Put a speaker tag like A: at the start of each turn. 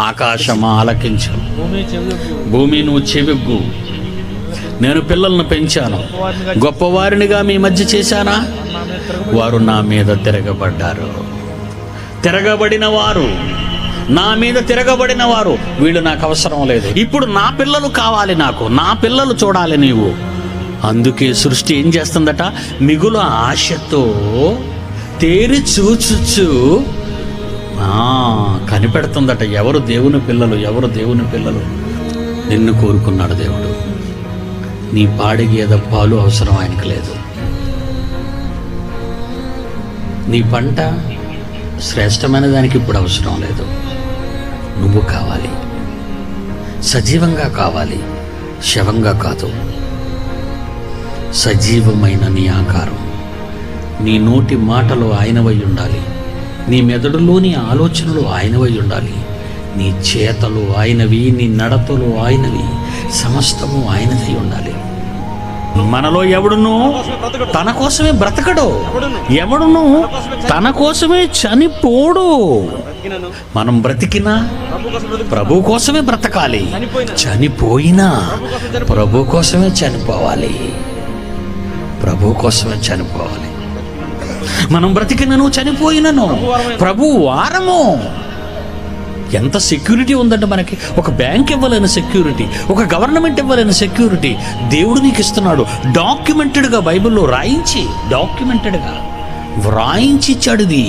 A: ఆకాశమా ఆలకించు, భూమి నువ్వు చెవిగ్గు. నేను పిల్లలను పెంచాను, గొప్పవారినిగా మీ మధ్య చేశానా? వారు నా మీద తిరగబడ్డారు. తిరగబడిన వారు, నా మీద తిరగబడిన వారు, వీళ్ళు నాకు అవసరం లేదు. ఇప్పుడు నా పిల్లలు కావాలి నాకు, నా పిల్లలు చూడాలి నీవు. అందుకే సృష్టి ఏం చేస్తుందట? మిగులు ఆశతో తేరి చూచుచు కనిపెడుతుందట. ఎవరు దేవుని పిల్లలు, ఎవరు దేవుని పిల్లలు. నిన్ను కోరుకున్నాడు దేవుడు. నీ పాడి గేదె పాలు అవసరం ఆయనకు లేదు. నీ పంట శ్రేష్టమైన దానికి ఇప్పుడు అవసరం లేదు. నువ్వు కావాలి, సజీవంగా కావాలి, శవంగా కాదు. సజీవమైన నీ ఆకారం, నీ నోటి మాటలు ఆయనవై ఉండాలి, నీ మెదడులోని ఆలోచనలు ఆయనవై ఉండాలి, నీ చేతలు ఆయనవి, నీ నడతలు ఆయనవి, సమస్తము ఆయనదై ఉండాలి. మనలో ఎవడును తన కోసమే బ్రతకడు, ఎవడును తన కోసమే చనిపోడు. మనం బ్రతికినా ప్రభు కోసమే బ్రతకాలి, చనిపోయినా ప్రభు కోసమే చనిపోవాలి, ప్రభు కోసమే చనిపోవాలి. మనం బ్రతికినను చనిపోయినను ప్రభు వారము. ఎంత సెక్యూరిటీ ఉందంటే మనకి. ఒక బ్యాంక్ ఇవ్వలేని సెక్యూరిటీ, ఒక గవర్నమెంట్ ఇవ్వలేని సెక్యూరిటీ దేవుడు నీకు ఇస్తున్నాడు. డాక్యుమెంటెడ్గా బైబిల్లో డాక్యుమెంటెడ్గా వ్రాయించి ఇచ్చాడు. ఇది